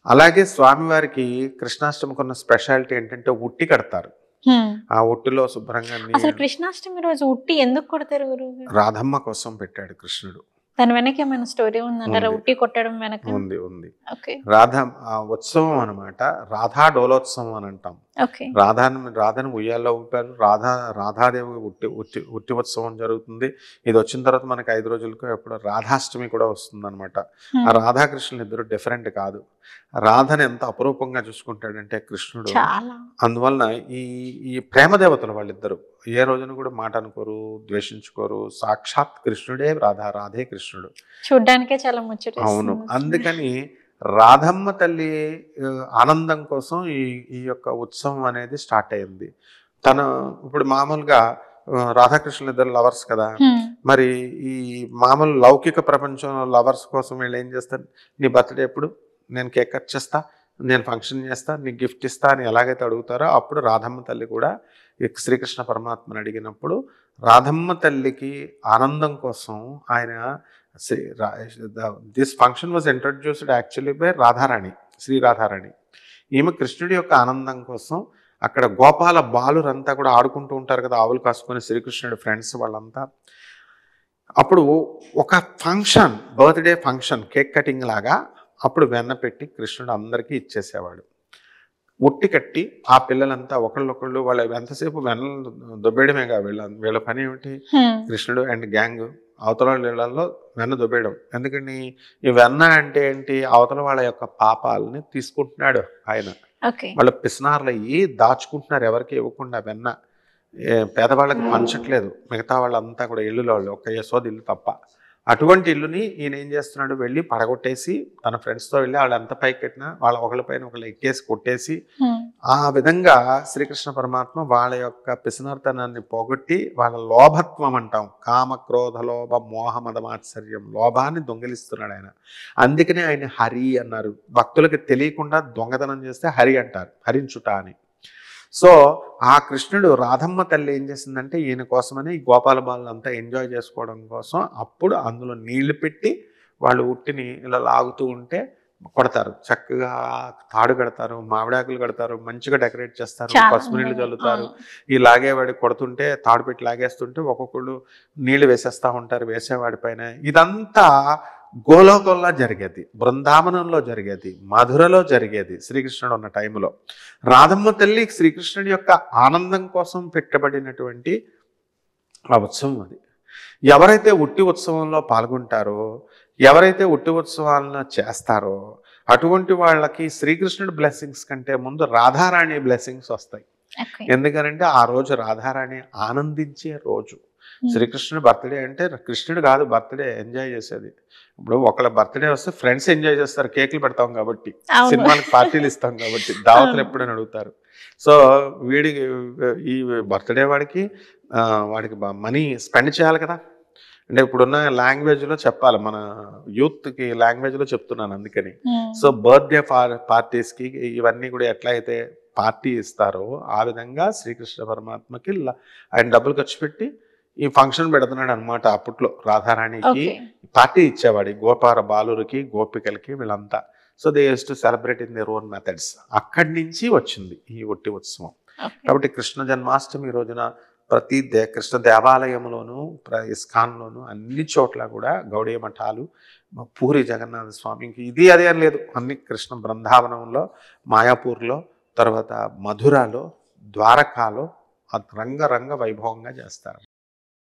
అలాగే స్వామివారికి కృష్ణాష్టమికి ఉన్న స్పెషాలిటీ ఏంటంటే ఉట్టి కడతారు. హ్మ్. ఆ ఉట్టిలో శుభ్రంగా అసలు కృష్ణాష్టమి రోజు ఉట్టి ఎందుకు కొడతారు గురువుగారు? రాధమ్మ కోసం పెట్టాడు కృష్ణుడు. దాని వెనక ఏమైనా స్టోరీ ఉందంటారా? ఉంది. ఉట్టి కొట్టడం వెనక? ఉంది. ఉంది. ఓకే. ఉత్సవం అనమాట. రాధా డోలోత్సవం అని అంటాం. ఓకే. రాధను ఉయ్యాల్లో ఊపారు. రాధాదేవి ఉట్టి ఉత్సవం జరుగుతుంది. ఇది వచ్చిన తర్వాత మనకి 5 రోజులకు ఎప్పుడు రాధాష్టమి కూడా వస్తుందన్నమాట. ఆ రాధాకృష్ణులు ఇద్దరు డిఫరెంట్ కాదు. రాధని ఎంత అపురూపంగా చూసుకుంటాడంటే కృష్ణుడు. చాలా. అందువలన ఈ ఈ ప్రేమ దేవతలు వాళ్ళిద్దరు ఏ రోజున కూడా మాట అనుకోరు, ద్వేషించుకోరు. సాక్షాత్ కృష్ణుడే రాధే కృష్ణుడు. చూడ్డానికే చాలా ముచ్చటేస్తుంది. అవును. అందుకని రాధమ్మ తల్లి ఆనందం కోసం ఈ యొక్క ఉత్సవం అనేది స్టార్ట్ అయింది. ఇప్పుడు మామూలుగా రాధాకృష్ణులు ఇద్దరు లవర్స్ కదా. మరి ఈ మామూలు లౌకిక ప్రపంచంలో లవర్స్ కోసం వీళ్ళు ఏం చేస్తారు? నీ బర్త్డే ఎప్పుడు? నేను కేక్ కట్ చేస్తా, నేను ఫంక్షన్ చేస్తా, నీకు గిఫ్ట్ ఇస్తా అని ఎలాగైతే అడుగుతారో అప్పుడు రాధమ్మ తల్లి కూడా శ్రీకృష్ణ పరమాత్మని అడిగినప్పుడు రాధమ్మ తల్లికి ఆనందం కోసం ఆయన this function was introduced actually by Radharani, Shri Radharani. ఈమె కృష్ణుడి యొక్క ఆనందం కోసం అక్కడ గోపాల బాలురంతా కూడా ఆడుకుంటూ ఉంటారు కదా, ఆవులు కాసుకొని శ్రీకృష్ణుడి ఫ్రెండ్స్ వాళ్ళంతా. అప్పుడు ఒక function, birthday function, cake cutting లాగా అప్పుడు వెన్న పెట్టి కృష్ణుడు అందరికీ ఇచ్చేసేవాడు. ఉట్టి కట్టి ఆ పిల్లలంతా ఒకళ్ళొకళ్ళు వాళ్ళ ఎంతసేపు వెన్నలు దొబ్బేయడమేగా వీళ్ళ పని ఏమిటి? కృష్ణుడు అండ్ గ్యాంగ్ అవతల నీళ్ళల్లో వెన్న దొబ్బేయడం. ఎందుకని? ఈ వెన్న అంటే ఏంటి? అవతల వాళ్ళ యొక్క పాపాలని తీసుకుంటున్నాడు ఆయన. వాళ్ళ పిసినార్లు అయ్యి దాచుకుంటున్నారు, ఎవరికి ఇవ్వకుండా వెన్న. పేదవాళ్ళకి పంచట్లేదు. మిగతా వాళ్ళంతా కూడా ఇల్లులో వాళ్ళు ఒక్క యశోద ఇల్లు తప్ప. అటువంటి ఇల్లుని ఈయన ఏం చేస్తున్నాడు? వెళ్ళి పడగొట్టేసి తన ఫ్రెండ్స్తో వెళ్ళి వాళ్ళు ఎంత పైకి కట్టినా వాళ్ళ ఒకళ్ళపైన ఒకళ్ళు ఎక్కేసి కొట్టేసి ఆ విధంగా శ్రీకృష్ణ పరమాత్మ వాళ్ళ యొక్క పిసినర్తనాన్ని పోగొట్టి వాళ్ళ లోభత్వం అంటాం, కామ క్రోధ లోభ మోహ మదమాత్సర్యం, లోభాన్ని దొంగిలిస్తున్నాడు ఆయన. అందుకనే ఆయన హరి అన్నారు. భక్తులకి తెలియకుండా దొంగతనం చేస్తే హరి అంటారు, హరించుట అని. సో ఆ కృష్ణుడు రాధమ్మ తల్లి ఏం చేసిందంటే ఈయన కోసమని ఈ గోపాల బాలంతా ఎంజాయ్ చేసుకోవడం కోసం అప్పుడు అందులో నీళ్లు పెట్టి వాళ్ళు ఉట్టిని ఇలా లాగుతూ ఉంటే కొడతారు. చక్కగా తాడు కడతారు, మామిడాకులు కడతారు, మంచిగా డెకరేట్ చేస్తారు, పసుపు నీళ్లు చల్లుతారు. ఈ లాగేవాడి కొడుతుంటే తాడు పెట్టి లాగేస్తుంటే ఒక్కొక్కళ్ళు నీళ్లు వేసేస్తూ ఉంటారు వేసేవాడి పైన. ఇదంతా గోలోకంలో జరిగేది, బృందావనంలో జరిగేది, మధురలో జరిగేది శ్రీకృష్ణుడు ఉన్న టైంలో. రాధమ్మ తల్లి శ్రీకృష్ణుడి యొక్క ఆనందం కోసం పెట్టబడినటువంటి ఆ ఉత్సవం అది. ఎవరైతే ఉట్టి ఉత్సవంలో పాల్గొంటారో, ఎవరైతే ఉట్టి ఉత్సవాలను చేస్తారో అటువంటి వాళ్ళకి శ్రీకృష్ణుడి బ్లెస్సింగ్స్ కంటే ముందు రాధారాణి బ్లెస్సింగ్స్ వస్తాయి. ఎందుకంటే ఆ రోజు రాధారాణి ఆనందించే రోజు. శ్రీకృష్ణుడు బర్త్డే అంటే కృష్ణుడు కాదు బర్త్డే ఎంజాయ్ చేసేది. ఇప్పుడు ఒకళ్ళ బర్త్డే వస్తే ఫ్రెండ్స్ ఎంజాయ్ చేస్తారు, కేకులు పెడతాం కాబట్టి, సినిమాలకు పార్టీలు ఇస్తాం కాబట్టి, దావతులు ఎప్పుడైనా అడుగుతారు. సో వీడికి ఈ బర్త్డే వాడికి మనీ స్పెండ్ చేయాలి కదా. అంటే ఇప్పుడున్న లాంగ్వేజ్లో చెప్పాలి, మన యూత్కి లాంగ్వేజ్లో చెప్తున్నాను అందుకని. సో బర్త్డే పార్టీస్కి ఇవన్నీ కూడా ఎట్లా అయితే పార్టీ ఇస్తారో ఆ విధంగా శ్రీకృష్ణ పరమాత్మకి ఆయన డబ్బులు ఖర్చు పెట్టి ఈ ఫంక్షన్ పెడుతున్నాడు అనమాట. అప్పట్లో రాధారాణికి పార్టీ ఇచ్చేవాడు, గోపాల బాలురికి గోపికలకి వీళ్ళంతా. So they use to celebrate in their own methods. అక్కడి నుంచి వచ్చింది ఈ ఉట్టి ఉత్సవం. కాబట్టి కృష్ణ జన్మాష్టమి రోజున ప్రతి కృష్ణ దేవాలయంలోనూ, ఇస్కాన్లోనూ, అన్ని చోట్ల కూడా గౌడీయ మఠాలు, పూరి జగన్నాథ స్వామికి ఇది అదే అని లేదు, అన్ని కృష్ణ బృందావనంలో, మాయాపూర్లో, తర్వాత మధురలో, ద్వారకాలో రంగ వైభవంగా చేస్తారు.